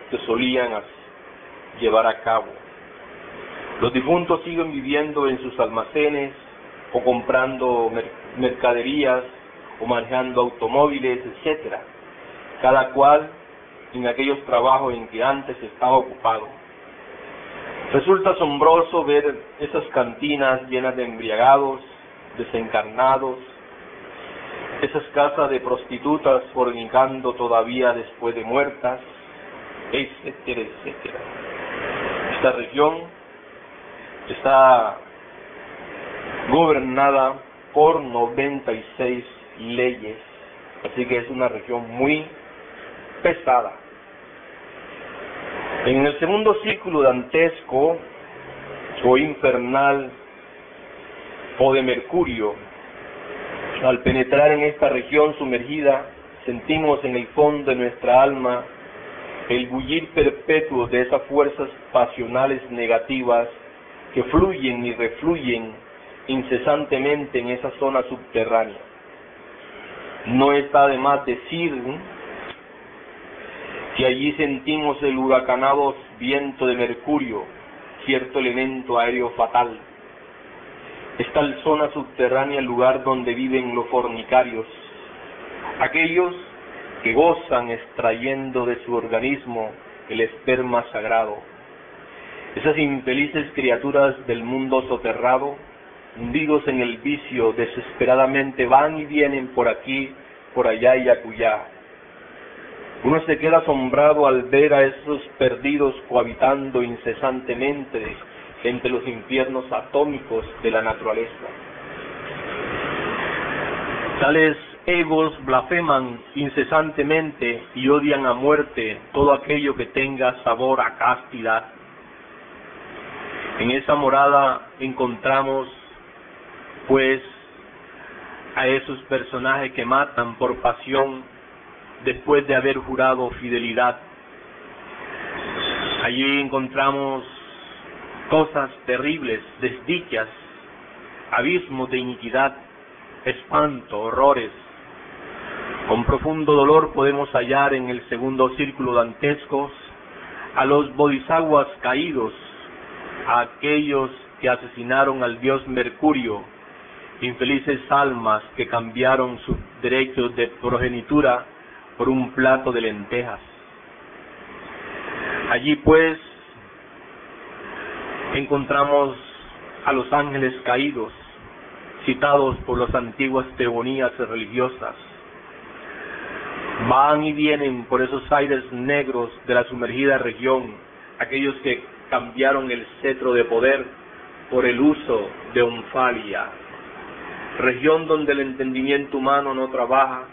que solían llevar a cabo. Los difuntos siguen viviendo en sus almacenes o comprando mercaderías o manejando automóviles, etcétera, cada cual en aquellos trabajos en que antes estaba ocupado. Resulta asombroso ver esas cantinas llenas de embriagados, desencarnados, esas casas de prostitutas fornicando todavía después de muertas, etcétera, etcétera. Esta región está gobernada por 96 leyes, así que es una región muy pesada. En el segundo círculo dantesco o infernal o de Mercurio, al penetrar en esta región sumergida, sentimos en el fondo de nuestra alma el bullir perpetuo de esas fuerzas pasionales negativas que fluyen y refluyen incesantemente en esa zona subterránea. No está de más decir que allí sentimos el huracanado viento de Mercurio, cierto elemento aéreo fatal. Es tal zona subterránea el lugar donde viven los fornicarios, aquellos que gozan extrayendo de su organismo el esperma sagrado. Esas infelices criaturas del mundo soterrado, hundidos en el vicio, desesperadamente van y vienen por aquí, por allá y acullá. Uno se queda asombrado al ver a esos perdidos cohabitando incesantemente entre los infiernos atómicos de la naturaleza. Tales egos blasfeman incesantemente y odian a muerte todo aquello que tenga sabor a castidad. En esa morada encontramos, pues, a esos personajes que matan por pasión después de haber jurado fidelidad. Allí encontramos cosas terribles, desdichas, abismos de iniquidad, espanto, horrores. Con profundo dolor podemos hallar en el segundo círculo dantesco a los bodhisattvas caídos, a aquellos que asesinaron al dios Mercurio, infelices almas que cambiaron sus derechos de progenitura por un plato de lentejas. Allí pues encontramos a los ángeles caídos, citados por las antiguas teogonías religiosas. Van y vienen por esos aires negros de la sumergida región, aquellos que cambiaron el cetro de poder por el uso de Onfalia, región donde el entendimiento humano no trabaja,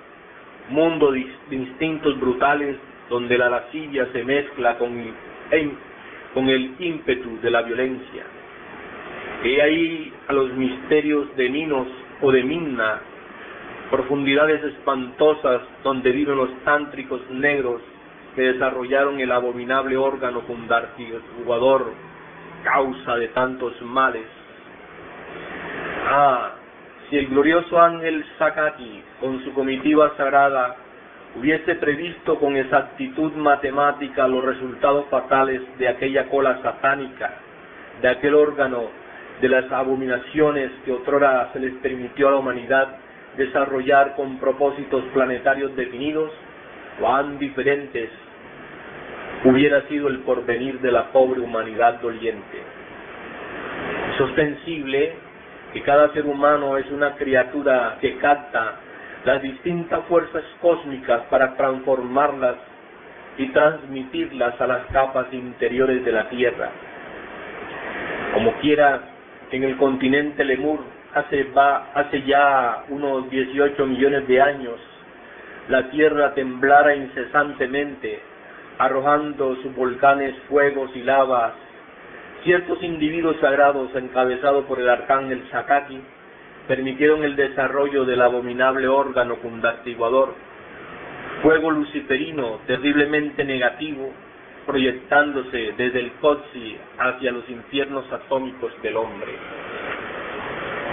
mundo de instintos brutales donde la lascivia se mezcla con el ímpetu de la violencia. He ahí a los misterios de Minos o de Minna, profundidades espantosas donde viven los tántricos negros que desarrollaron el abominable órgano fundartiguador, causa de tantos males. Si el glorioso ángel Sakati, con su comitiva sagrada, hubiese previsto con exactitud matemática los resultados fatales de aquella cola satánica, de aquel órgano, de las abominaciones que otrora se les permitió a la humanidad desarrollar con propósitos planetarios definidos, cuán diferentes hubiera sido el porvenir de la pobre humanidad doliente. Es ostensible que cada ser humano es una criatura que capta las distintas fuerzas cósmicas para transformarlas y transmitirlas a las capas interiores de la Tierra. Como quiera, en el continente Lemur, hace ya unos 18 millones de años, la Tierra temblara incesantemente, arrojando sus volcanes, fuegos y lavas. Ciertos individuos sagrados, encabezados por el arcángel Sakati, permitieron el desarrollo del abominable órgano fundartiguador, fuego luciferino terriblemente negativo, proyectándose desde el Kotsi hacia los infiernos atómicos del hombre.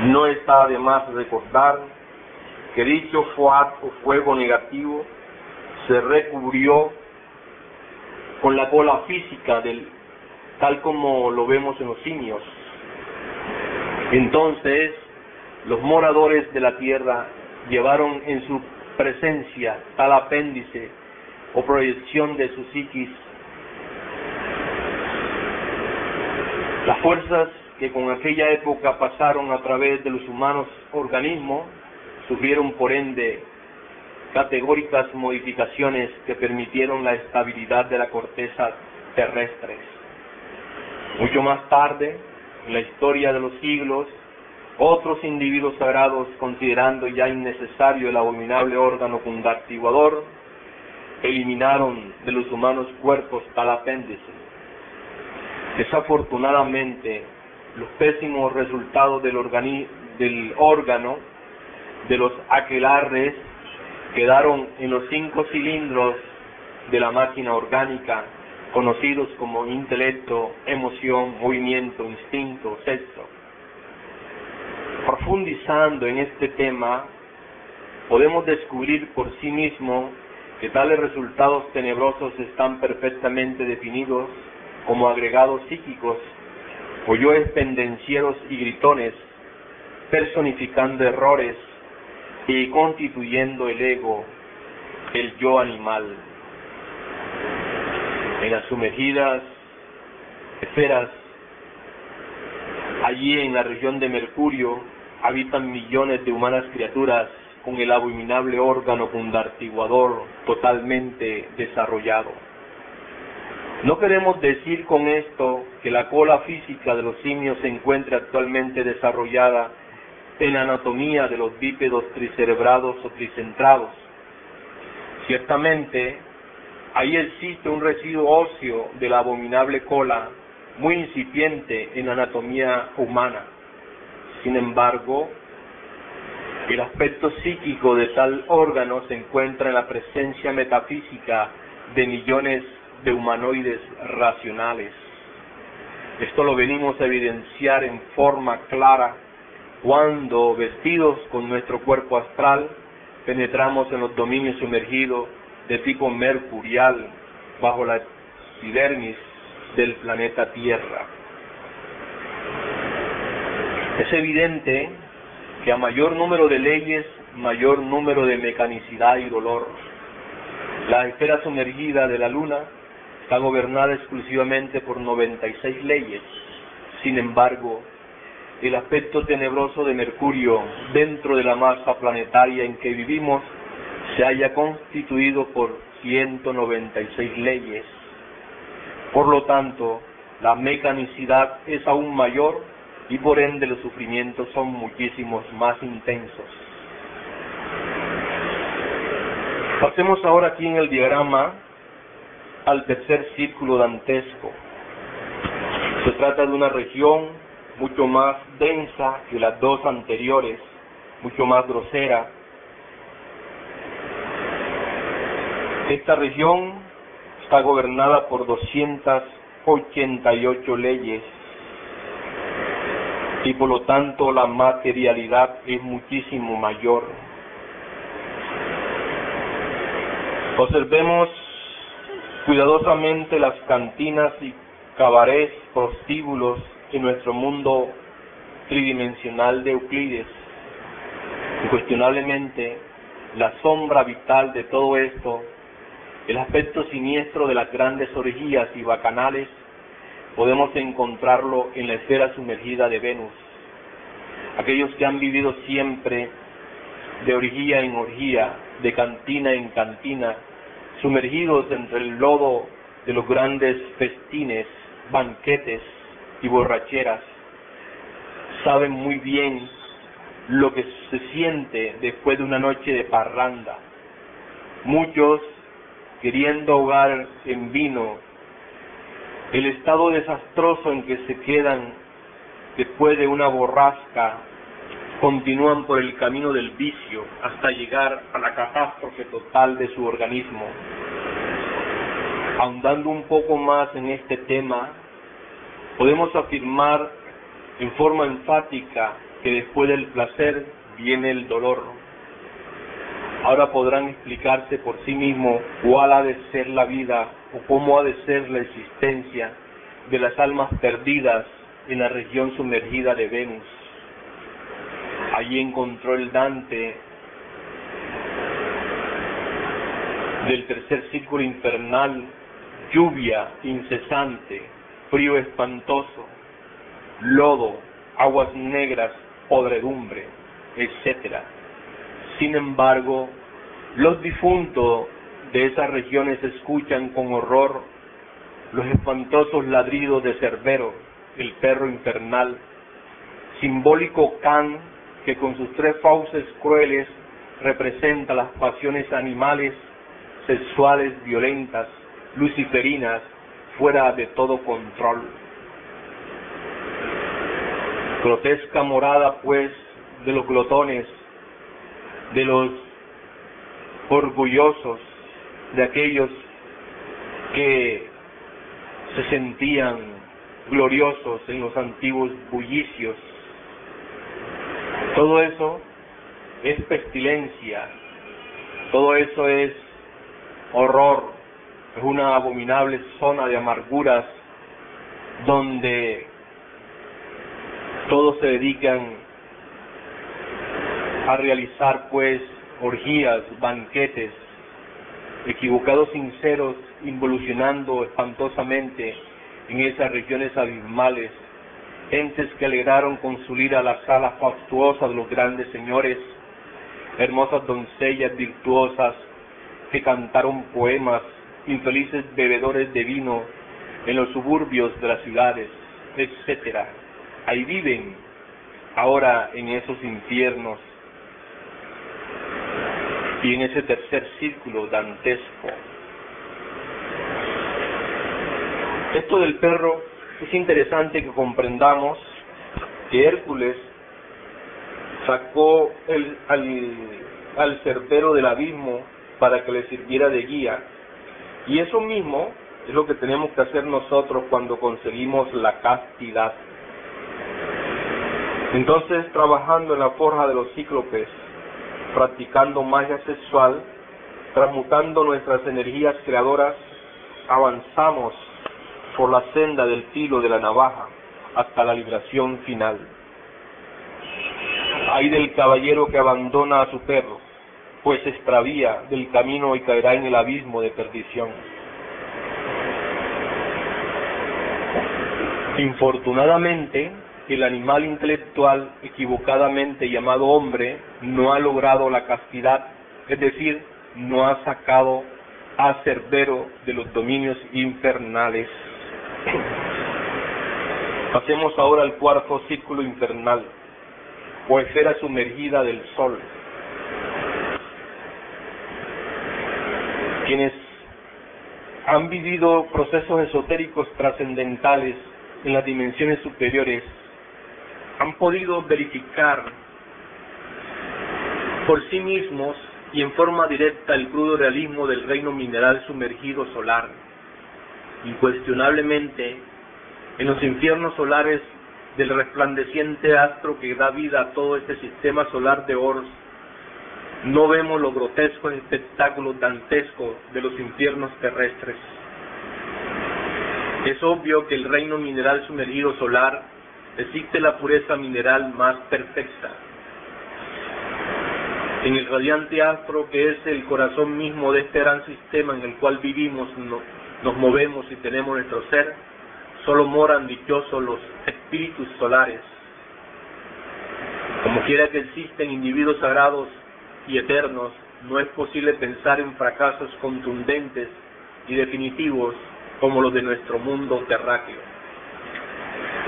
No está de más recordar que dicho fuego negativo se recubrió con la cola física tal como lo vemos en los simios. Entonces, los moradores de la tierra llevaron en su presencia tal apéndice o proyección de su psiquis. Las fuerzas que con aquella época pasaron a través de los humanos organismos sufrieron por ende categóricas modificaciones que permitieron la estabilidad de la corteza terrestre. Mucho más tarde, en la historia de los siglos, otros individuos sagrados, considerando ya innecesario el abominable órgano condartiguador, eliminaron de los humanos cuerpos tal apéndice. Desafortunadamente, los pésimos resultados del órgano de los aquelarres quedaron en los 5 cilindros de la máquina orgánica, conocidos como intelecto, emoción, movimiento, instinto, sexo. Profundizando en este tema, podemos descubrir por sí mismo que tales resultados tenebrosos están perfectamente definidos como agregados psíquicos o yoes pendencieros y gritones, personificando errores y constituyendo el ego, el yo animal. En las sumergidas esferas, allí en la región de Mercurio, habitan millones de humanas criaturas con el abominable órgano condartiguador totalmente desarrollado. No queremos decir con esto que la cola física de los simios se encuentre actualmente desarrollada en la anatomía de los bípedos tricerebrados o tricentrados. Ciertamente, ahí existe un residuo óseo de la abominable cola muy incipiente en la anatomía humana. Sin embargo, el aspecto psíquico de tal órgano se encuentra en la presencia metafísica de millones de humanoides racionales. Esto lo venimos a evidenciar en forma clara cuando, vestidos con nuestro cuerpo astral, penetramos en los dominios sumergidos de tipo mercurial bajo la epidermis del planeta Tierra. Es evidente que a mayor número de leyes, mayor número de mecanicidad y dolor. La esfera sumergida de la Luna está gobernada exclusivamente por 96 leyes. Sin embargo, el aspecto tenebroso de Mercurio dentro de la masa planetaria en que vivimos se haya constituido por 196 leyes. Por lo tanto, la mecanicidad es aún mayor y por ende los sufrimientos son muchísimos más intensos. Pasemos ahora aquí en el diagrama al tercer círculo dantesco. Se trata de una región mucho más densa que las dos anteriores, mucho más grosera. Esta región está gobernada por 288 leyes y por lo tanto la materialidad es muchísimo mayor. Observemos cuidadosamente las cantinas y cabarets prostíbulos en nuestro mundo tridimensional de Euclides. Incuestionablemente, la sombra vital de todo esto, el aspecto siniestro de las grandes orgías y bacanales, podemos encontrarlo en la esfera sumergida de Venus. Aquellos que han vivido siempre de orgía en orgía, de cantina en cantina, sumergidos entre el lodo de los grandes festines, banquetes y borracheras, saben muy bien lo que se siente después de una noche de parranda. Muchos, queriendo ahogar en vino el estado desastroso en que se quedan después de una borrasca, continúan por el camino del vicio hasta llegar a la catástrofe total de su organismo. Ahondando un poco más en este tema, podemos afirmar en forma enfática que después del placer viene el dolor. Ahora podrán explicarse por sí mismos cuál ha de ser la vida o cómo ha de ser la existencia de las almas perdidas en la región sumergida de Venus. Allí encontró el Dante del tercer círculo infernal, lluvia incesante, frío espantoso, lodo, aguas negras, podredumbre, etc. Sin embargo, los difuntos de esas regiones escuchan con horror los espantosos ladridos de Cerbero, el perro infernal, simbólico can que con sus tres fauces crueles representa las pasiones animales, sexuales, violentas, luciferinas, fuera de todo control. Grotesca morada, pues, de los glotones, de los orgullosos, de aquellos que se sentían gloriosos en los antiguos bullicios. Todo eso es pestilencia, todo eso es horror, es una abominable zona de amarguras donde todos se dedican a realizar pues orgías, banquetes, equivocados sinceros, involucionando espantosamente en esas regiones abismales, entes que alegraron con su lira las alas fastuosas de los grandes señores, hermosas doncellas virtuosas que cantaron poemas, infelices bebedores de vino en los suburbios de las ciudades, etc. Ahí viven ahora en esos infiernos y en ese tercer círculo dantesco. Esto del perro es interesante que comprendamos que Hércules sacó al Cerbero del abismo para que le sirviera de guía, y eso mismo es lo que tenemos que hacer nosotros cuando conseguimos la castidad. Entonces, trabajando en la forja de los cíclopes, practicando magia sexual, transmutando nuestras energías creadoras, avanzamos por la senda del filo de la navaja hasta la liberación final. Ay del caballero que abandona a su perro, pues se extravía del camino y caerá en el abismo de perdición. Infortunadamente, el animal intelectual equivocadamente llamado hombre no ha logrado la castidad, es decir, no ha sacado a Cerbero de los dominios infernales. Pasemos ahora al cuarto círculo infernal, o esfera sumergida del sol. Quienes han vivido procesos esotéricos trascendentales en las dimensiones superiores han podido verificar por sí mismos y en forma directa el crudo realismo del reino mineral sumergido solar. Incuestionablemente, en los infiernos solares del resplandeciente astro que da vida a todo este sistema solar de Ors, no vemos los grotescos espectáculos dantescos de los infiernos terrestres. Es obvio que el reino mineral sumergido solar existe la pureza mineral más perfecta. En el radiante astro que es el corazón mismo de este gran sistema en el cual vivimos, nos movemos y tenemos nuestro ser, solo moran dichosos los espíritus solares. Como quiera que existen individuos sagrados y eternos, no es posible pensar en fracasos contundentes y definitivos como los de nuestro mundo terráqueo.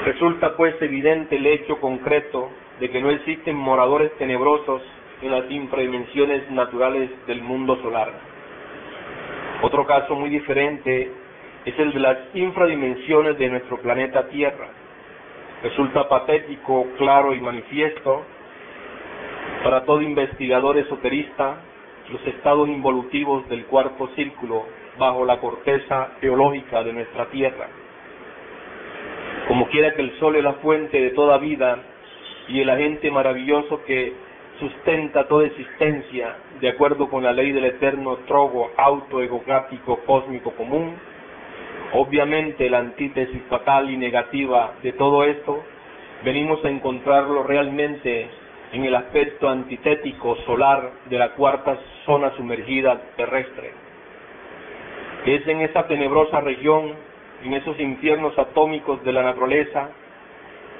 Resulta pues evidente el hecho concreto de que no existen moradores tenebrosos en las infradimensiones naturales del mundo solar. Otro caso muy diferente es el de las infradimensiones de nuestro planeta Tierra. Resulta patético, claro y manifiesto para todo investigador esoterista los estados involutivos del cuarto círculo bajo la corteza geológica de nuestra Tierra. Como quiera que el Sol es la fuente de toda vida y el agente maravilloso que sustenta toda existencia de acuerdo con la ley del eterno trogo autoegográfico cósmico común, Obviamente la antítesis fatal y negativa de todo esto venimos a encontrarlo realmente en el aspecto antitético solar de la cuarta zona sumergida terrestre. Es en esa tenebrosa región, en esos infiernos atómicos de la naturaleza,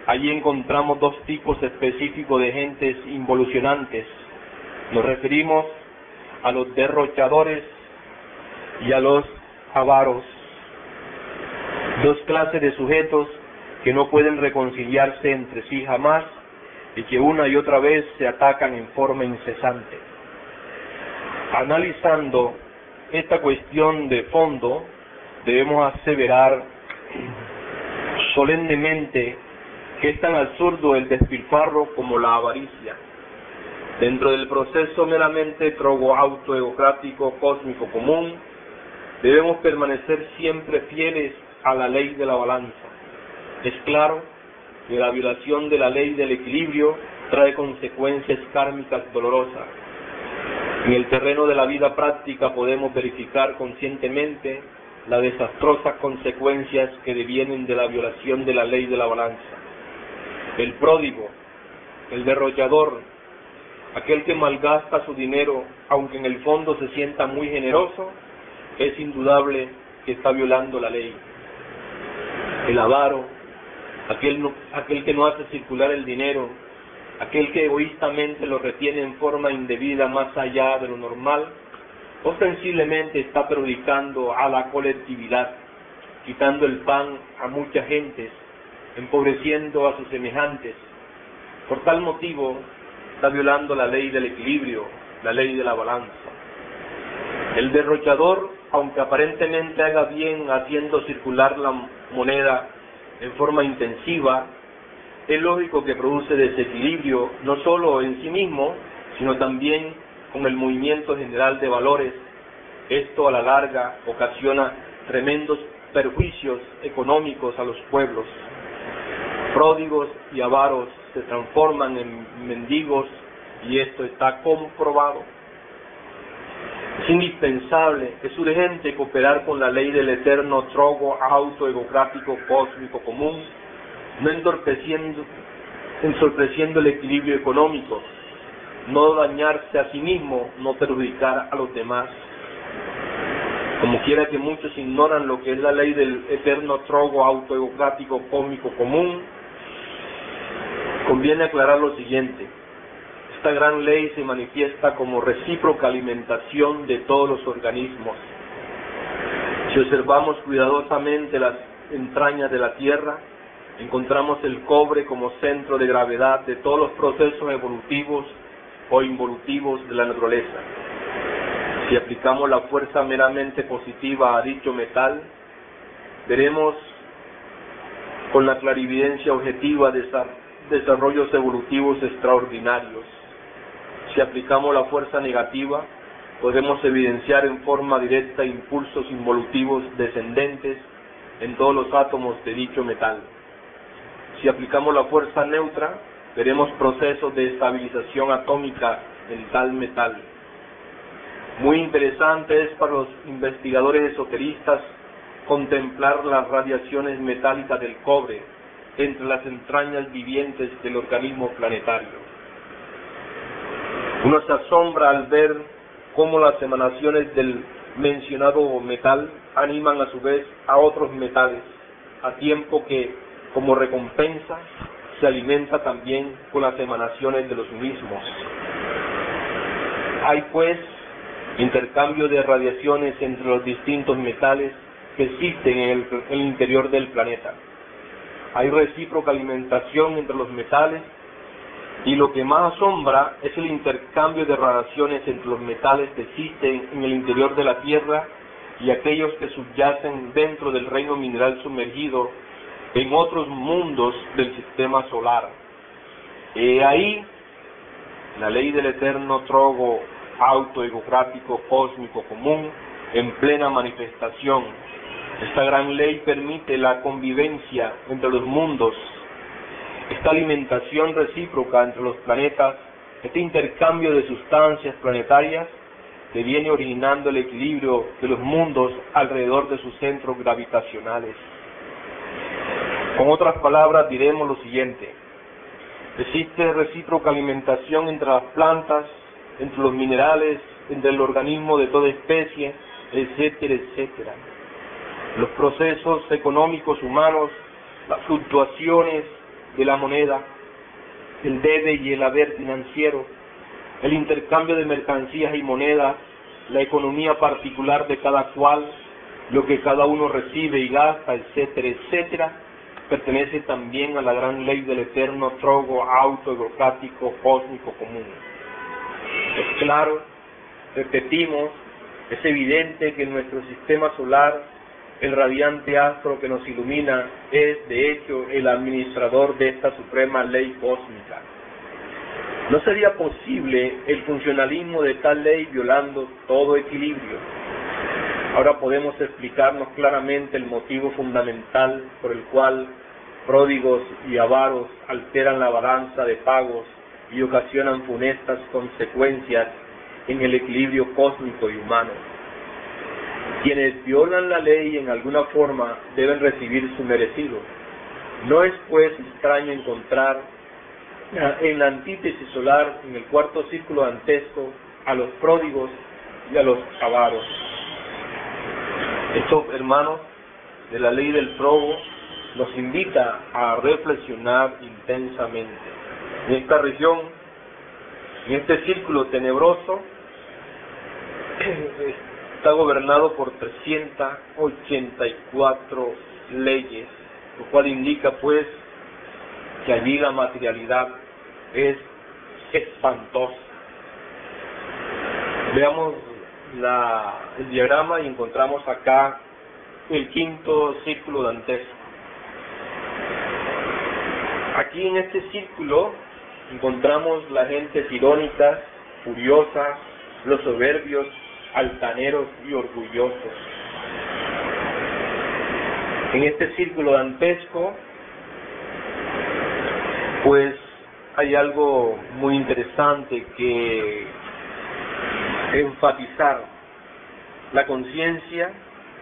allí encontramos dos tipos específicos de gentes involucionantes. Nos referimos a los derrochadores y a los avaros, dos clases de sujetos que no pueden reconciliarse entre sí jamás y que una y otra vez se atacan en forma incesante. Analizando esta cuestión de fondo, debemos aseverar solemnemente que es tan absurdo el despilfarro como la avaricia. Dentro del proceso meramente trogo-autoegocrático cósmico común, debemos permanecer siempre fieles a la ley de la balanza. Es claro que la violación de la ley del equilibrio trae consecuencias kármicas dolorosas. En el terreno de la vida práctica podemos verificar conscientemente las desastrosas consecuencias que devienen de la violación de la ley de la balanza. El pródigo, el derrochador, aquel que malgasta su dinero, aunque en el fondo se sienta muy generoso, es indudable que está violando la ley. El avaro, aquel que no hace circular el dinero, aquel que egoístamente lo retiene en forma indebida más allá de lo normal, ostensiblemente está perjudicando a la colectividad, quitando el pan a muchas gentes, empobreciendo a sus semejantes. Por tal motivo, está violando la ley del equilibrio, la ley de la balanza. El derrochador, aunque aparentemente haga bien haciendo circular la moneda en forma intensiva, es lógico que produce desequilibrio no solo en sí mismo, sino también con el movimiento general de valores. Esto a la larga ocasiona tremendos perjuicios económicos a los pueblos. Pródigos y avaros se transforman en mendigos y esto está comprobado. Es indispensable, es urgente cooperar con la ley del eterno trogo autoegocrático cósmico común, no entorpeciendo el equilibrio económico, no dañarse a sí mismo, no perjudicar a los demás. Como quiera que muchos ignoran lo que es la ley del eterno trogo autoegocrático cósmico común, conviene aclarar lo siguiente. Esta gran ley se manifiesta como recíproca alimentación de todos los organismos. Si observamos cuidadosamente las entrañas de la Tierra, encontramos el cobre como centro de gravedad de todos los procesos evolutivos o involutivos de la naturaleza. Si aplicamos la fuerza meramente positiva a dicho metal, veremos con la clarividencia objetiva desarrollos evolutivos extraordinarios. Si aplicamos la fuerza negativa, podemos evidenciar en forma directa impulsos involutivos descendentes en todos los átomos de dicho metal. Si aplicamos la fuerza neutra, veremos procesos de estabilización atómica en tal metal. Muy interesante es para los investigadores esoteristas contemplar las radiaciones metálicas del cobre entre las entrañas vivientes del organismo planetario. Uno se asombra al ver cómo las emanaciones del mencionado metal animan a su vez a otros metales, a tiempo que, como recompensa, se alimenta también con las emanaciones de los mismos. Hay pues intercambio de radiaciones entre los distintos metales que existen en el interior del planeta. Hay recíproca alimentación entre los metales y lo que más asombra es el intercambio de radiaciones entre los metales que existen en el interior de la Tierra y aquellos que subyacen dentro del reino mineral sumergido en otros mundos del sistema solar. Ahí la ley del eterno trogo autoegocrático cósmico común en plena manifestación. Esta gran ley permite la convivencia entre los mundos, esta alimentación recíproca entre los planetas, este intercambio de sustancias planetarias que viene originando el equilibrio de los mundos alrededor de sus centros gravitacionales. Con otras palabras, diremos lo siguiente: existe recíproca alimentación entre las plantas, entre los minerales, entre el organismo de toda especie, etcétera, etcétera. Los procesos económicos humanos, las fluctuaciones de la moneda, el debe y el haber financiero, el intercambio de mercancías y monedas, la economía particular de cada cual, lo que cada uno recibe y gasta, etcétera, etcétera, pertenece también a la gran ley del eterno trogo autoegocrático cósmico común. Es claro, repetimos, es evidente que nuestro sistema solar, el radiante astro que nos ilumina, es de hecho el administrador de esta suprema ley cósmica. No sería posible el funcionalismo de tal ley violando todo equilibrio. Ahora podemos explicarnos claramente el motivo fundamental por el cual pródigos y avaros alteran la balanza de pagos y ocasionan funestas consecuencias en el equilibrio cósmico y humano. Quienes violan la ley en alguna forma deben recibir su merecido. No es pues extraño encontrar en la antítesis solar, en el cuarto círculo dantesco, a los pródigos y a los avaros. Esto, hermanos, de la ley del trogo nos invita a reflexionar intensamente. En esta región, en este círculo tenebroso, está gobernado por 384 leyes, lo cual indica pues que allí la materialidad es espantosa. Veamos el diagrama y encontramos acá el quinto círculo dantesco. Aquí en este círculo encontramos las gentes irónicas, furiosas, los soberbios, altaneros y orgullosos. En este círculo dantesco, pues hay algo muy interesante que enfatizar: la conciencia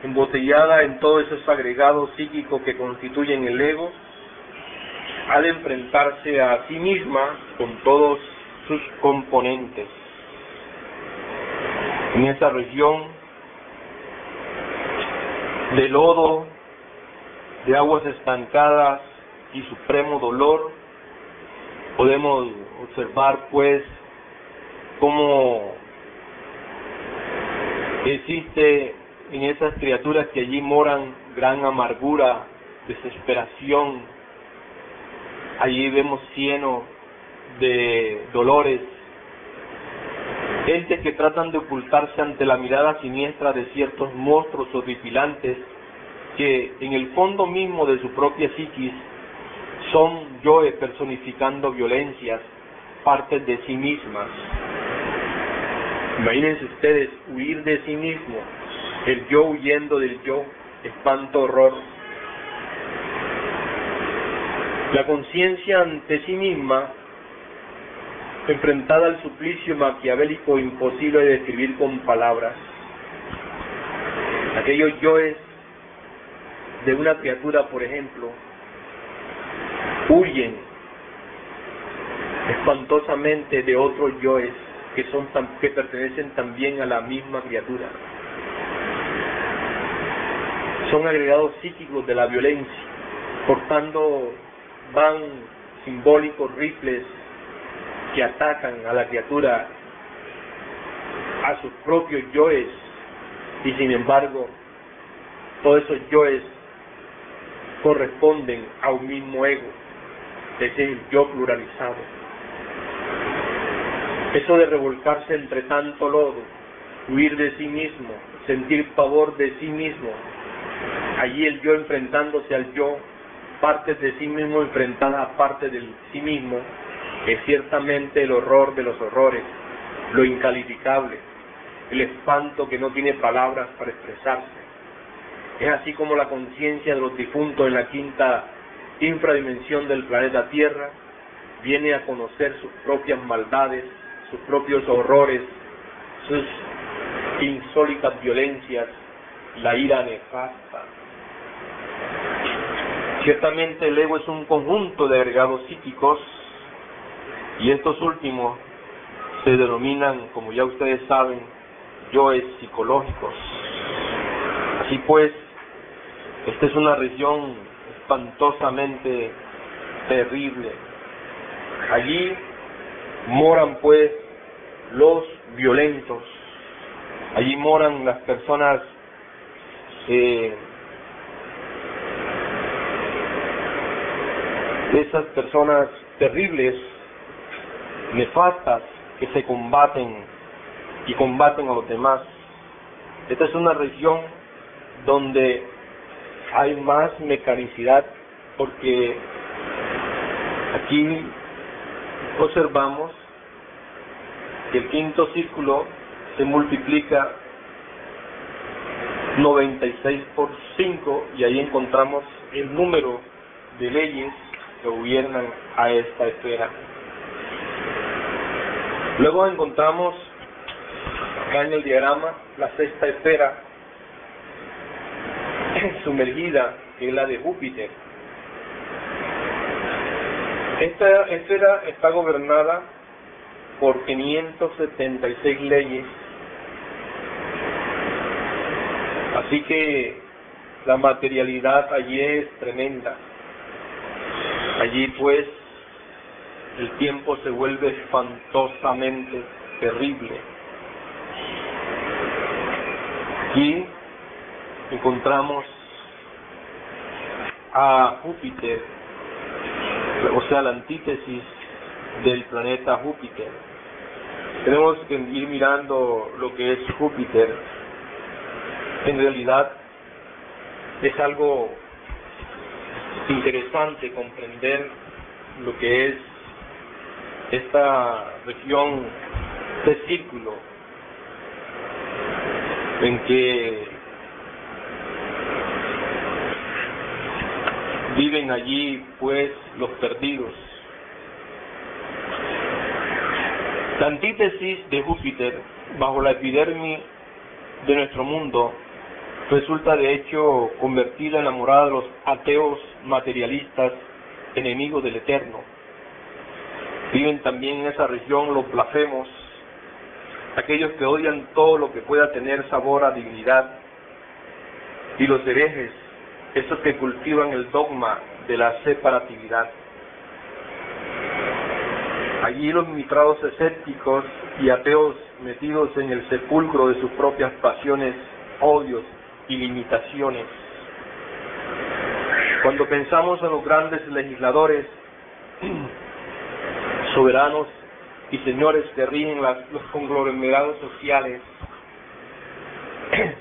embotellada en todos esos agregados psíquicos que constituyen el ego, ha de enfrentarse a sí misma con todos sus componentes. En esa región de lodo, de aguas estancadas y supremo dolor, podemos observar pues cómo existe en esas criaturas que allí moran gran amargura, desesperación. Allí vemos lleno de dolores, gentes que tratan de ocultarse ante la mirada siniestra de ciertos monstruos horripilantes que en el fondo mismo de su propia psiquis son yoes personificando violencias, partes de sí mismas. Imagínense ustedes huir de sí mismo, el yo huyendo del yo, espanto, horror. La conciencia ante sí misma, enfrentada al suplicio maquiavélico imposible de describir con palabras. Aquellos yoes de una criatura, por ejemplo, huyen espantosamente de otros yoes que pertenecen también a la misma criatura. Son agregados psíquicos de la violencia, portando van simbólicos rifles que atacan a la criatura, a sus propios yoes, y sin embargo todos esos yoes corresponden a un mismo ego, ese es el yo pluralizado. Eso de revolcarse entre tanto lodo, huir de sí mismo, sentir pavor de sí mismo, allí el yo enfrentándose al yo, partes de sí mismo enfrentadas a partes de sí mismo, es ciertamente el horror de los horrores, lo incalificable, el espanto que no tiene palabras para expresarse. Es así como la conciencia de los difuntos en la quinta infradimensión del planeta Tierra viene a conocer sus propias maldades, sus propios horrores, sus insólitas violencias, la ira nefasta. Ciertamente el ego es un conjunto de agregados psíquicos y estos últimos se denominan, como ya ustedes saben, yoes psicológicos. Así pues, esta es una región espantosamente terrible. Allí moran pues los violentos, allí moran las personas esas personas terribles, nefastas, que se combaten y combaten a los demás. Esta es una región donde hay más mecanicidad, porque aquí observamos que el quinto círculo se multiplica 96 por 5 y ahí encontramos el número de leyes que gobiernan a esta esfera. Luego encontramos acá en el diagrama la sexta esfera sumergida, que es la de Júpiter. Esta esfera está gobernada por 576 leyes, así que la materialidad allí es tremenda. Allí pues el tiempo se vuelve espantosamente terrible. Aquí encontramos a Júpiter, o sea, la antítesis del planeta Júpiter. Tenemos que ir mirando lo que es Júpiter. En realidad es algo interesante comprender lo que es esta región de círculo en que viven allí pues los perdidos. La antítesis de Júpiter bajo la epidermis de nuestro mundo resulta de hecho convertida en la morada de los ateos materialistas, enemigos del Eterno. Viven también en esa región los blasfemos, aquellos que odian todo lo que pueda tener sabor a dignidad, y los herejes, esos que cultivan el dogma de la separatividad. Allí los mitrados escépticos y ateos metidos en el sepulcro de sus propias pasiones, odios y limitaciones. Cuando pensamos en los grandes legisladores, soberanos y señores que rigen los conglomerados sociales,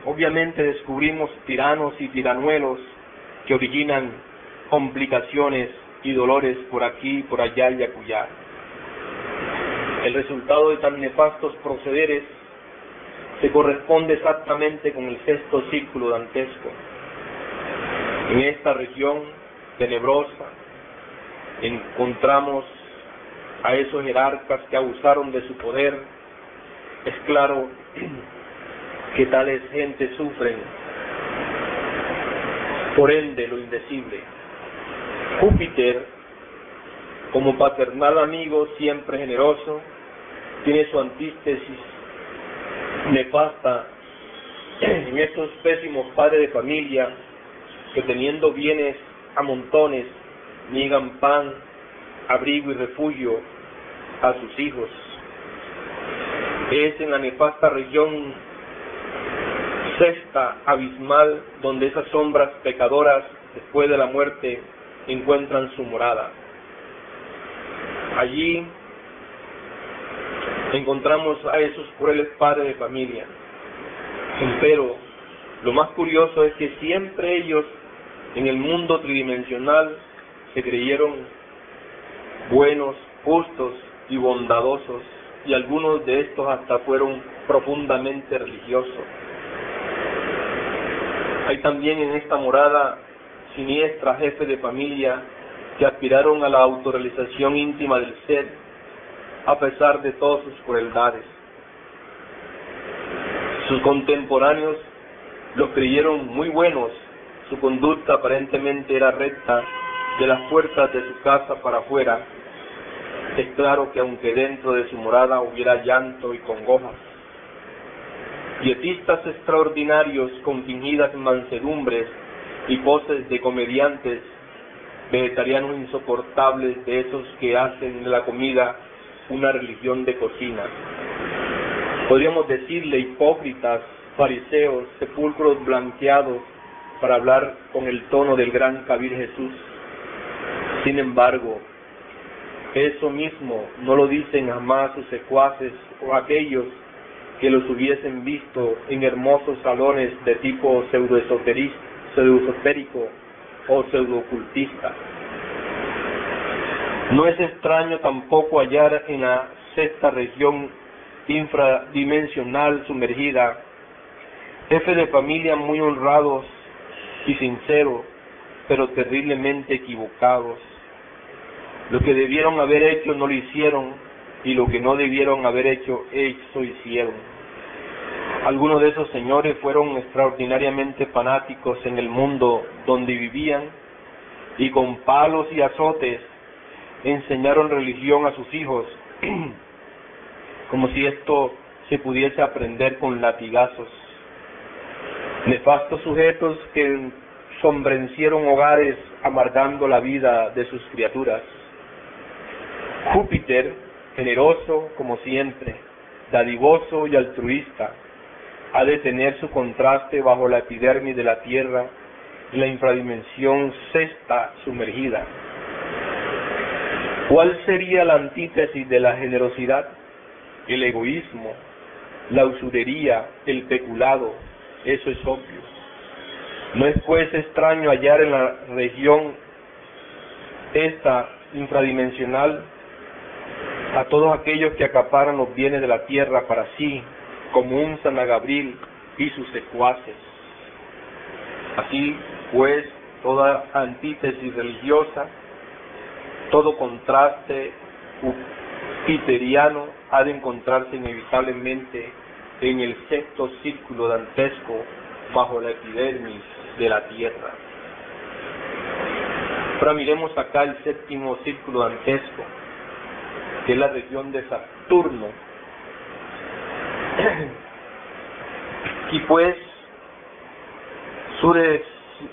obviamente descubrimos tiranos y tiranuelos que originan complicaciones y dolores por aquí, por allá y acullá. El resultado de tan nefastos procederes se corresponde exactamente con el sexto círculo dantesco. En esta región tenebrosa encontramos a esos jerarcas que abusaron de su poder. Es claro que tales gentes sufren, por ende, lo indecible. Júpiter, como paternal amigo siempre generoso, tiene su antítesis nefasta en estos pésimos padres de familia que, teniendo bienes a montones, niegan pan, abrigo y refugio a sus hijos. Es en la nefasta región sexta abismal donde esas sombras pecadoras después de la muerte encuentran su morada. Allí encontramos a esos crueles padres de familia. Pero lo más curioso es que siempre ellos en el mundo tridimensional se creyeron buenos, justos y bondadosos, y algunos de estos hasta fueron profundamente religiosos. Hay también en esta morada siniestra jefes de familia que aspiraron a la autorrealización íntima del ser, a pesar de todas sus crueldades. Sus contemporáneos los creyeron muy buenos, su conducta aparentemente era recta, de las puertas de su casa para afuera. Es claro que aunque dentro de su morada hubiera llanto y congojas, pietistas extraordinarios con fingidas mansedumbres y poses de comediantes, vegetarianos insoportables de esos que hacen de la comida una religión de cocina. Podríamos decirle hipócritas, fariseos, sepulcros blanqueados, para hablar con el tono del gran Kabir Jesús. Sin embargo, eso mismo no lo dicen jamás sus secuaces o aquellos que los hubiesen visto en hermosos salones de tipo pseudoesotérico o pseudoocultista. No es extraño tampoco hallar en la sexta región infradimensional sumergida jefes de familia muy honrados y sinceros, pero terriblemente equivocados. Lo que debieron haber hecho no lo hicieron, y lo que no debieron haber hecho, eso hicieron. Algunos de esos señores fueron extraordinariamente fanáticos en el mundo donde vivían, y con palos y azotes enseñaron religión a sus hijos, como si esto se pudiese aprender con latigazos. Nefastos sujetos que ensombrecieron hogares amargando la vida de sus criaturas. Júpiter, generoso como siempre, dadivoso y altruista, ha de tener su contraste bajo la epidermis de la Tierra y la infradimensión sexta sumergida. ¿Cuál sería la antítesis de la generosidad? El egoísmo, la usurería, el peculado. Eso es obvio. No es pues extraño hallar en la región esta infradimensional a todos aquellos que acaparan los bienes de la tierra para sí, como un San Gabriel y sus secuaces. Así pues, toda antítesis religiosa, todo contraste jupiteriano ha de encontrarse inevitablemente en el sexto círculo dantesco bajo la epidermis de la tierra. Ahora miremos acá el séptimo círculo dantesco, que es la región de Saturno. Y pues surge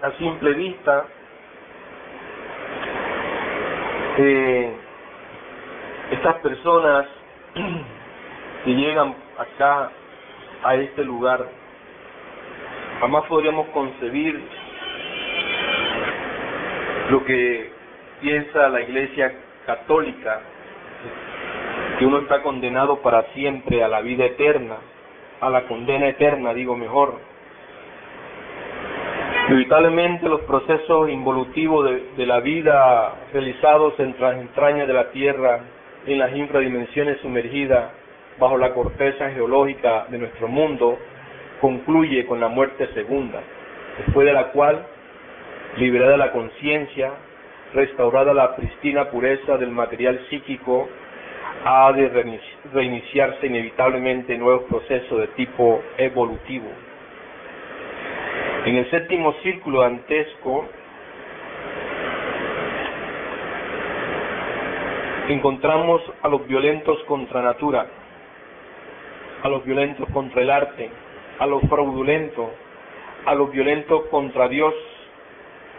a simple vista estas personas que llegan acá a este lugar, jamás podríamos concebir lo que piensa la Iglesia Católica, que uno está condenado para siempre a la vida eterna, a la condena eterna, digo mejor. Inevitablemente los procesos involutivos de la vida realizados en las entrañas de la Tierra, en las infradimensiones sumergidas bajo la corteza geológica de nuestro mundo, concluye con la muerte segunda, después de la cual, liberada la conciencia, restaurada la pristina pureza del material psíquico, ha de reiniciarse inevitablemente nuevos procesos de tipo evolutivo. En el séptimo círculo dantesco encontramos a los violentos contra natura, a los violentos contra el arte, a los fraudulentos, a los violentos contra Dios,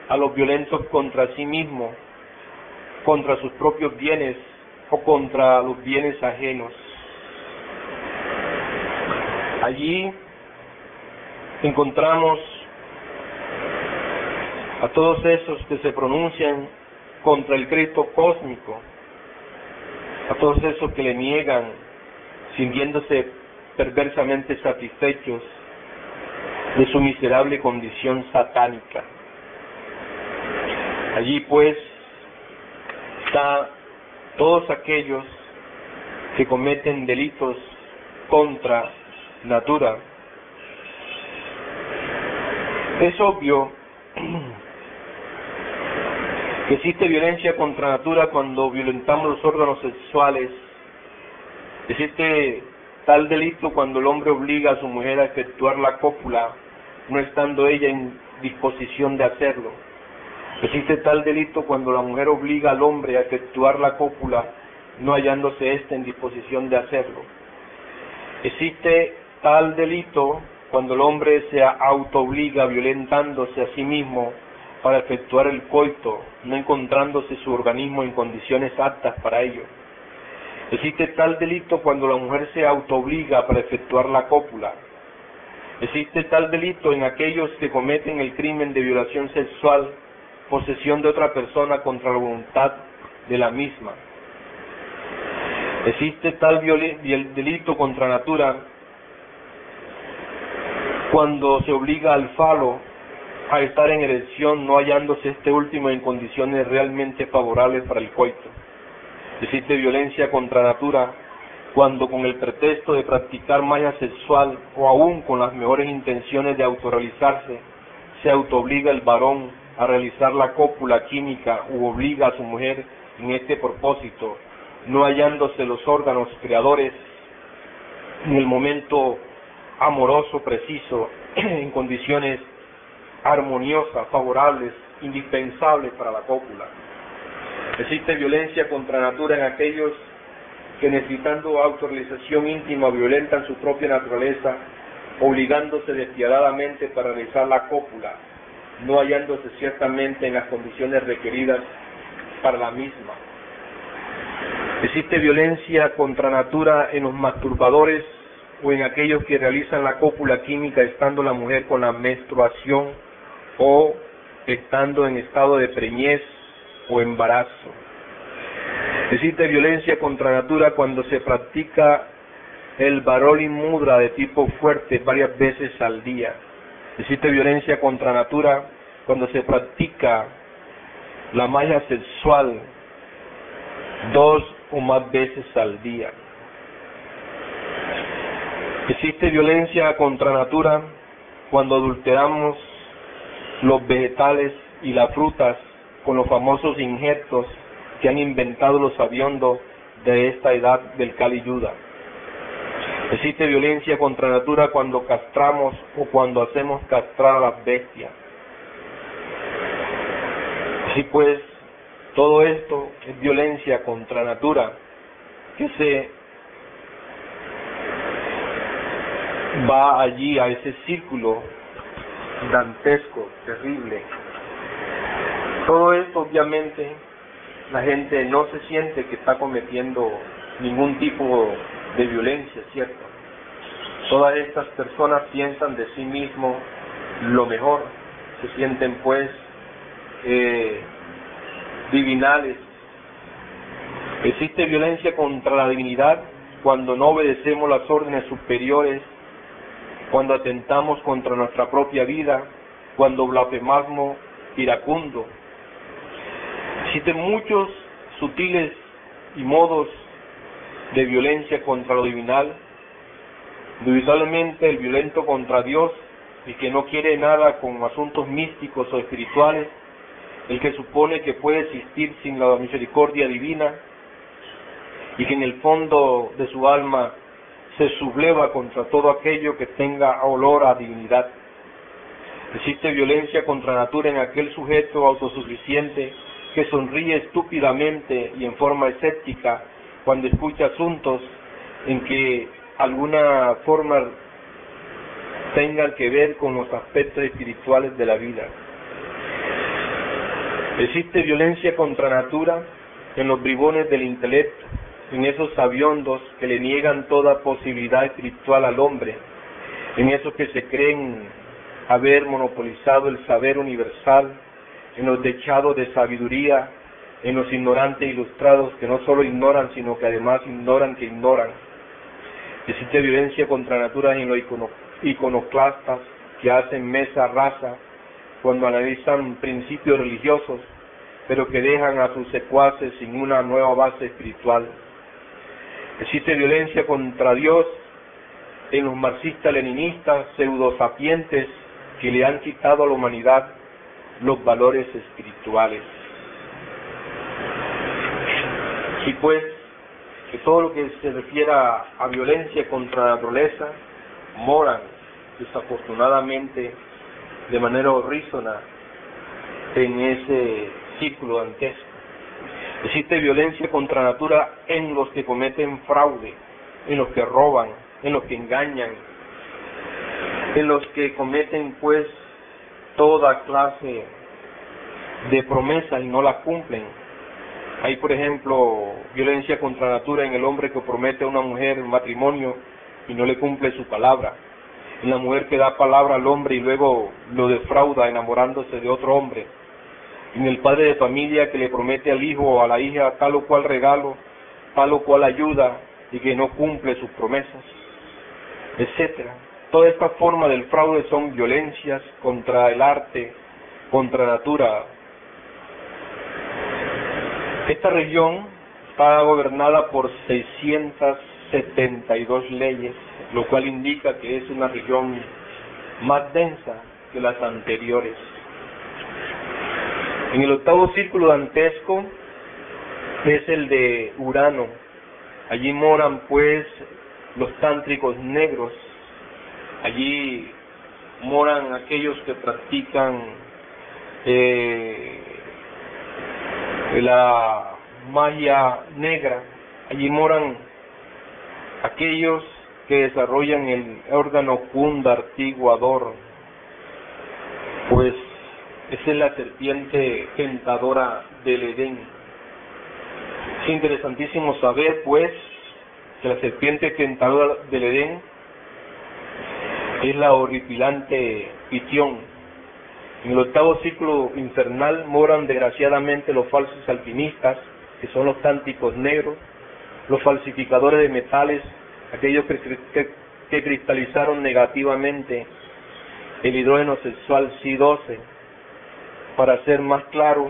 a los violentos contra sí mismos, contra sus propios bienes o contra los bienes ajenos. Allí encontramos a todos esos que se pronuncian contra el Cristo cósmico, a todos esos que le niegan, sintiéndose perversamente satisfechos de su miserable condición satánica. Allí pues está todos aquellos que cometen delitos contra natura. Es obvio que existe violencia contra natura cuando violentamos los órganos sexuales. Existe tal delito cuando el hombre obliga a su mujer efectuar la cópula, no estando ella en disposición de hacerlo. Existe tal delito cuando la mujer obliga al hombre a efectuar la cópula, no hallándose éste en disposición de hacerlo. Existe tal delito cuando el hombre se autoobliga violentándose a sí mismo para efectuar el coito, no encontrándose su organismo en condiciones aptas para ello. Existe tal delito cuando la mujer se autoobliga para efectuar la cópula. Existe tal delito en aquellos que cometen el crimen de violación sexual, posesión de otra persona contra la voluntad de la misma. Existe tal delito contra natura cuando se obliga al falo a estar en erección, no hallándose este último en condiciones realmente favorables para el coito. Existe violencia contra natura cuando con el pretexto de practicar magia sexual o aún con las mejores intenciones de autorrealizarse, se autoobliga el varón a realizar la cópula química u obliga a su mujer en este propósito, no hallándose los órganos creadores en el momento amoroso preciso, en condiciones armoniosas, favorables, indispensables para la cópula. Existe violencia contra natura en aquellos que necesitando autorrealización íntima violentan su propia naturaleza, obligándose despiadadamente para realizar la cópula, no hallándose ciertamente en las condiciones requeridas para la misma. Existe violencia contra natura en los masturbadores o en aquellos que realizan la cópula química estando la mujer con la menstruación o estando en estado de preñez o embarazo. Existe violencia contra natura cuando se practica el Varoli Mudra de tipo fuerte varias veces al día. Existe violencia contra natura cuando se practica la magia sexual 2 o más veces al día. Existe violencia contra natura cuando adulteramos los vegetales y las frutas con los famosos injertos que han inventado los sabiondos de esta edad del Kali Yuga. Existe violencia contra natura cuando castramos o cuando hacemos castrar a las bestias. Así pues, todo esto es violencia contra natura que se va allí a ese círculo dantesco, terrible. Todo esto obviamente la gente no se siente que está cometiendo ningún tipo de violencia, ¿cierto? Todas estas personas piensan de sí mismos lo mejor, se sienten pues divinales. Existe violencia contra la divinidad cuando no obedecemos las órdenes superiores, cuando atentamos contra nuestra propia vida, cuando blasfemamos iracundo. Existen muchos sutiles y modos de violencia contra lo divinal. Indudablemente el violento contra Dios, el que no quiere nada con asuntos místicos o espirituales, el que supone que puede existir sin la misericordia divina y que en el fondo de su alma se subleva contra todo aquello que tenga olor a divinidad. Existe violencia contra natura en aquel sujeto autosuficiente que sonríe estúpidamente y en forma escéptica cuando escucha asuntos en que alguna forma tengan que ver con los aspectos espirituales de la vida. Existe violencia contra natura en los bribones del intelecto, en esos sabiondos que le niegan toda posibilidad espiritual al hombre, en esos que se creen haber monopolizado el saber universal, en los dechados de sabiduría, en los ignorantes ilustrados que no solo ignoran, sino que además ignoran que ignoran. Existe violencia contra natura en los iconoclastas que hacen mesa rasa cuando analizan principios religiosos, pero que dejan a sus secuaces sin una nueva base espiritual. Existe violencia contra Dios en los marxistas-leninistas pseudosapientes que le han quitado a la humanidad los valores espirituales. Y pues, que todo lo que se refiera a violencia contra la naturaleza moran desafortunadamente, de manera horrísona en ese círculo dantesco. Existe violencia contra natura en los que cometen fraude, en los que roban, en los que engañan, en los que cometen pues toda clase de promesas y no las cumplen. Hay, por ejemplo, violencia contra natura en el hombre que promete a una mujer matrimonio y no le cumple su palabra, en la mujer que da palabra al hombre y luego lo defrauda enamorándose de otro hombre, en el padre de familia que le promete al hijo o a la hija tal o cual regalo, tal o cual ayuda y que no cumple sus promesas, etcétera. Toda esta forma del fraude son violencias contra el arte, contra natura. Esta región está gobernada por 672 leyes, lo cual indica que es una región más densa que las anteriores. En el octavo círculo dantesco es el de Urano. Allí moran pues los tántricos negros. Allí moran aquellos que practican la magia negra. Allí moran aquellos que desarrollan el órgano kunda artiguador, pues esa es la serpiente tentadora del Edén. Es interesantísimo saber pues que la serpiente tentadora del Edén es la horripilante Pitión. En el octavo círculo infernal moran desgraciadamente los falsos alquimistas, que son los tántricos negros, los falsificadores de metales, aquellos que cristalizaron negativamente el hidrógeno sexual Si-12, para ser más claro,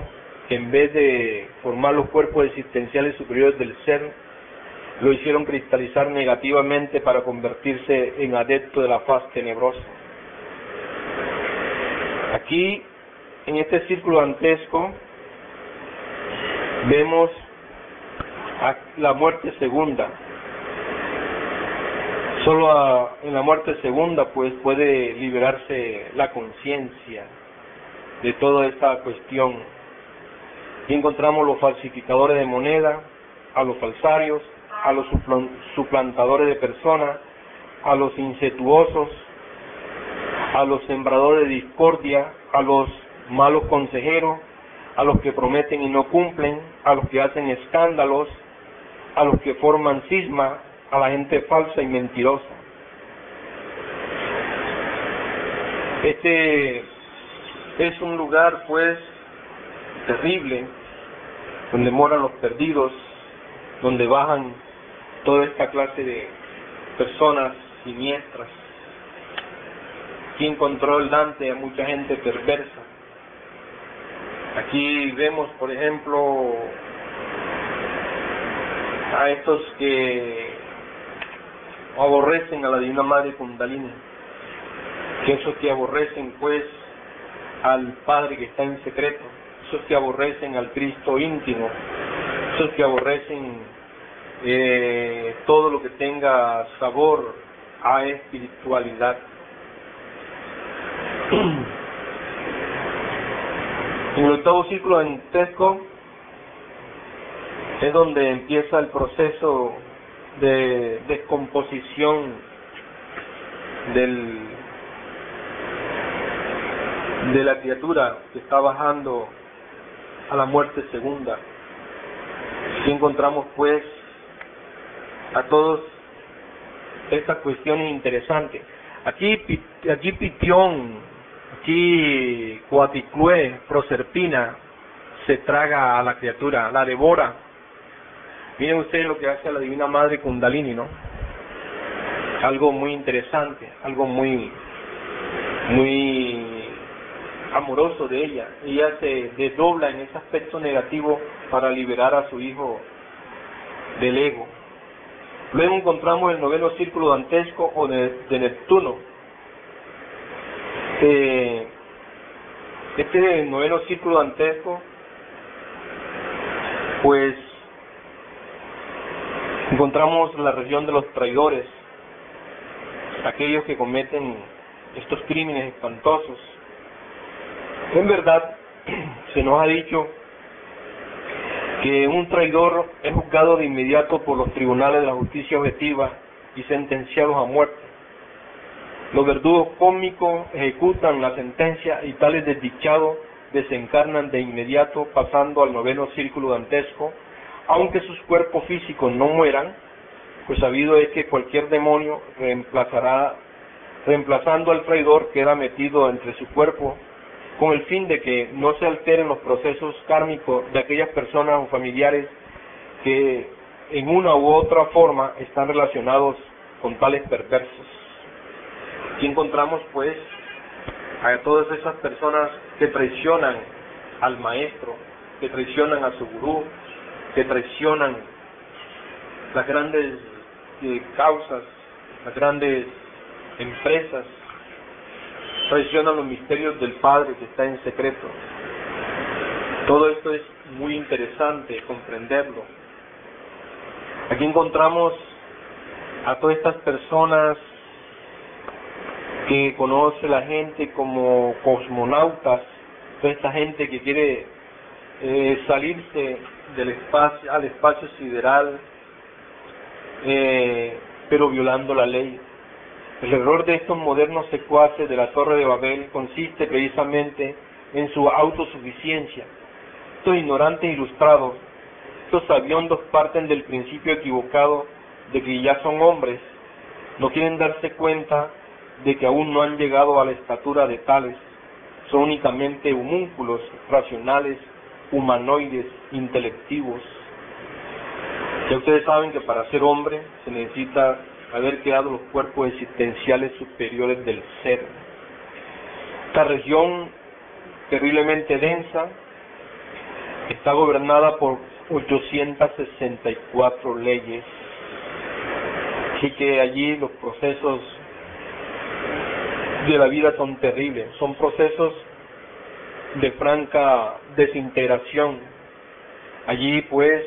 que en vez de formar los cuerpos existenciales superiores del ser, lo hicieron cristalizar negativamente para convertirse en adepto de la faz tenebrosa. Aquí, en este círculo dantesco, vemos la muerte segunda. Solo en la muerte segunda pues puede liberarse la conciencia de toda esta cuestión. Y encontramos los falsificadores de moneda, a los falsarios, a los suplantadores de personas, a los incestuosos, a los sembradores de discordia, a los malos consejeros, a los que prometen y no cumplen, a los que hacen escándalos, a los que forman cisma, a la gente falsa y mentirosa. Este es un lugar pues terrible, donde moran los perdidos, donde bajan toda esta clase de personas siniestras. Aquí encontró el Dante a mucha gente perversa. Aquí vemos, por ejemplo, a estos que aborrecen a la Divina Madre Kundalini, que esos que aborrecen pues al Padre que está en secreto, esos que aborrecen al Cristo íntimo, esos que aborrecen todo lo que tenga sabor a espiritualidad. En el octavo círculo dantesco es donde empieza el proceso de descomposición de la criatura que está bajando a la muerte segunda. Aquí encontramos pues a todos estas cuestiones interesantes. Aquí Pitión, aquí Coatlicue, Proserpina, se traga a la criatura, la devora. Miren ustedes lo que hace a la Divina Madre Kundalini, ¿no? Algo muy interesante, algo muy amoroso de ella. Ella se desdobla en ese aspecto negativo para liberar a su hijo del ego. Luego encontramos el noveno círculo dantesco o de Neptuno. Este noveno círculo dantesco, pues encontramos la región de los traidores, aquellos que cometen estos crímenes espantosos. En verdad, se nos ha dicho que un traidor es juzgado de inmediato por los tribunales de la justicia objetiva y sentenciados a muerte. Los verdugos cósmicos ejecutan la sentencia y tales desdichados desencarnan de inmediato pasando al noveno círculo dantesco, aunque sus cuerpos físicos no mueran, pues sabido es que cualquier demonio reemplazando al traidor queda metido entre su cuerpo con el fin de que no se alteren los procesos kármicos de aquellas personas o familiares que en una u otra forma están relacionados con tales perversos. Aquí encontramos pues a todas esas personas que traicionan al maestro, que traicionan a su gurú, que traicionan las grandes causas, las grandes empresas, traicionan los misterios del Padre que está en secreto. Todo esto es muy interesante comprenderlo. Aquí encontramos a todas estas personas que conoce la gente como cosmonautas, toda esta gente que quiere salirse del espacio al espacio sideral, pero violando la ley. El error de estos modernos secuaces de la Torre de Babel consiste precisamente en su autosuficiencia. Estos ignorantes ilustrados, estos sabiondos parten del principio equivocado de que ya son hombres, no quieren darse cuenta de que aún no han llegado a la estatura de tales, son únicamente homúnculos racionales, humanoides, intelectivos. Ya ustedes saben que para ser hombre se necesita haber creado los cuerpos existenciales superiores del ser. Esta región terriblemente densa está gobernada por 864 leyes, así que allí los procesos de la vida son terribles, son procesos de franca desintegración. Allí pues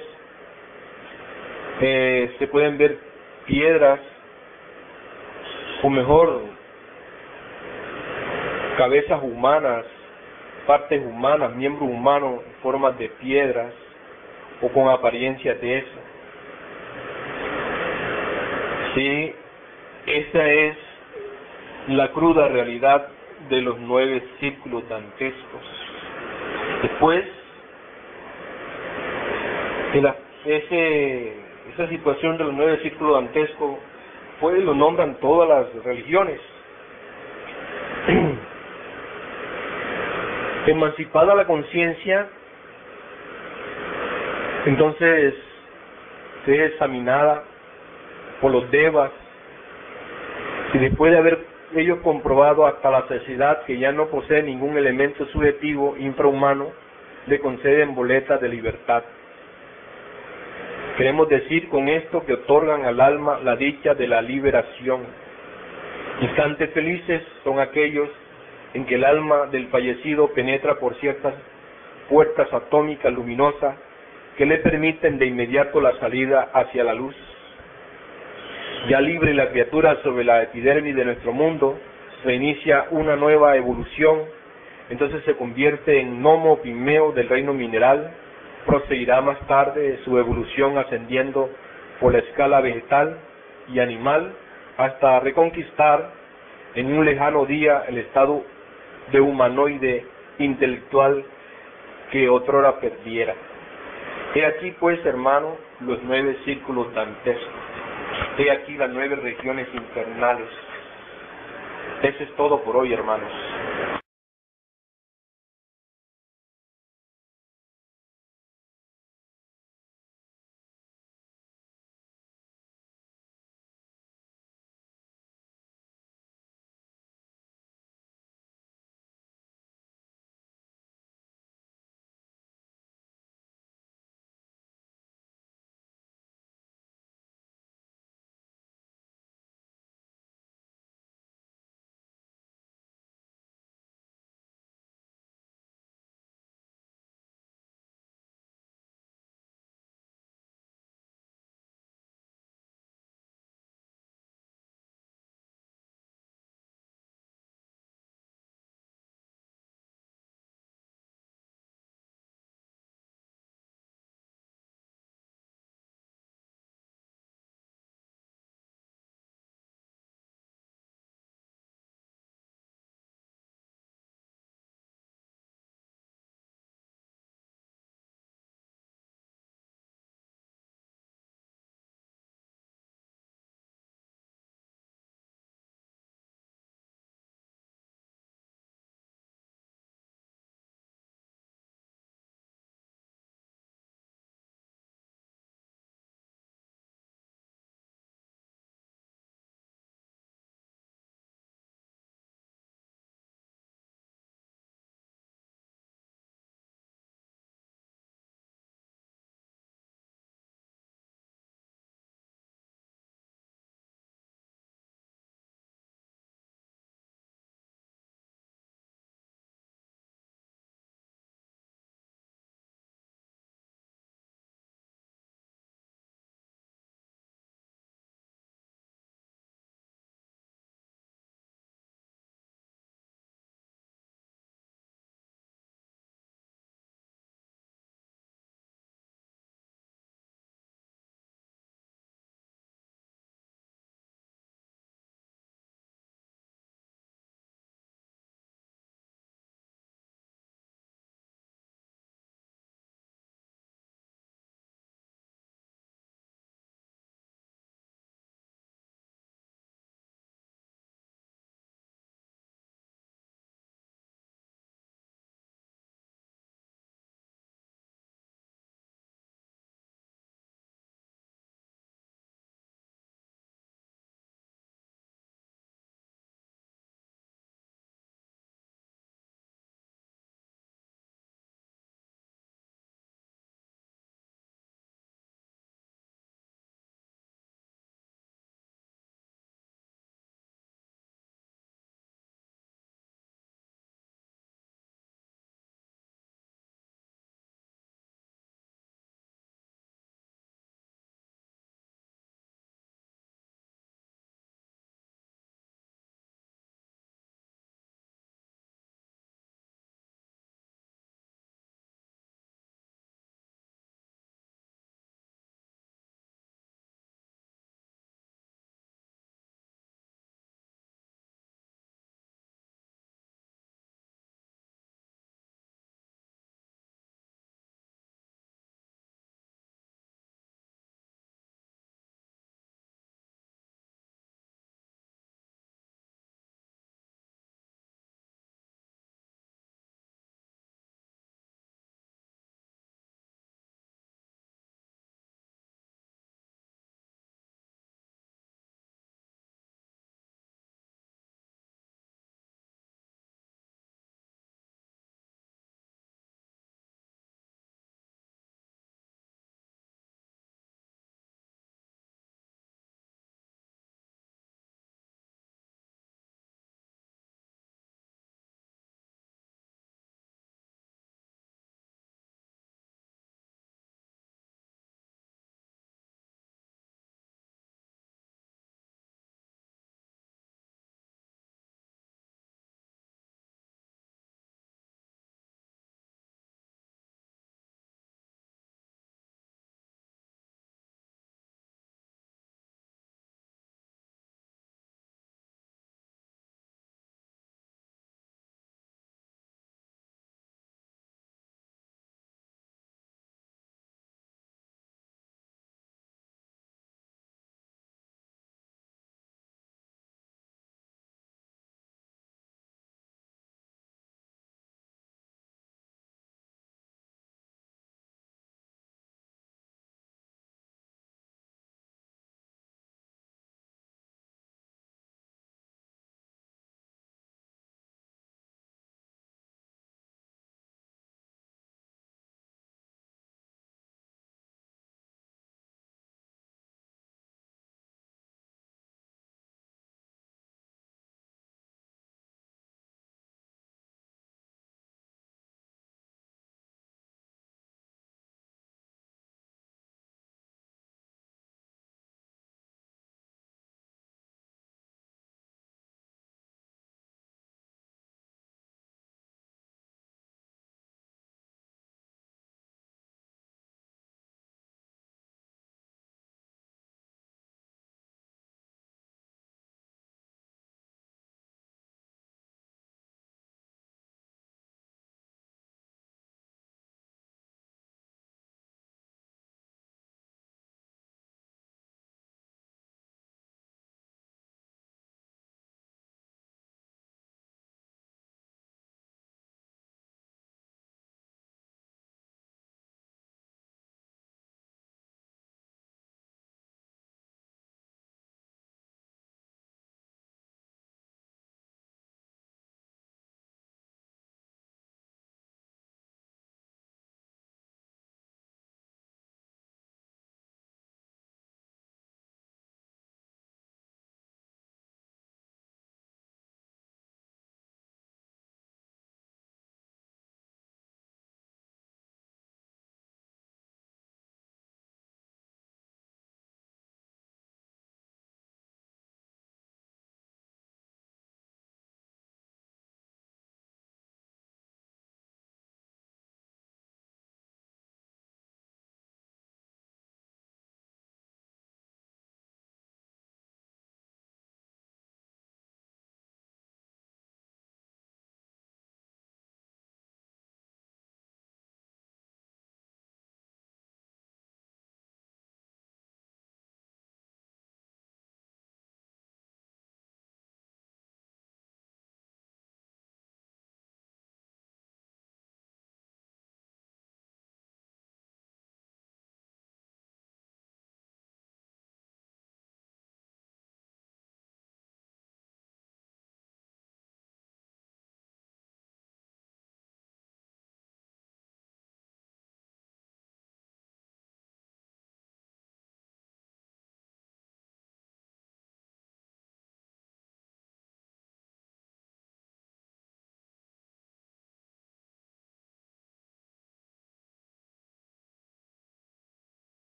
se pueden ver piedras, o mejor, cabezas humanas, partes humanas, miembros humanos en formas de piedras o con apariencias de eso. Sí, esa es la cruda realidad de los 9 círculos dantescos. Después, esa situación de los 9 círculos dantescos, pues lo nombran todas las religiones. Emancipada la conciencia, entonces es examinada por los devas, y después de haber ellos comprobado hasta la saciedad que ya no posee ningún elemento subjetivo infrahumano, le conceden boletas de libertad. Queremos decir con esto que otorgan al alma la dicha de la liberación. Instantes felices son aquellos en que el alma del fallecido penetra por ciertas puertas atómicas luminosas que le permiten de inmediato la salida hacia la luz. Ya libre la criatura sobre la epidermis de nuestro mundo, reinicia una nueva evolución, entonces se convierte en gnomo pigmeo del reino mineral, proseguirá más tarde su evolución ascendiendo por la escala vegetal y animal hasta reconquistar en un lejano día el estado de humanoide intelectual que otrora perdiera. He aquí pues, hermano, los 9 círculos dantescos. He aquí las 9 regiones infernales. Eso es todo por hoy, hermanos.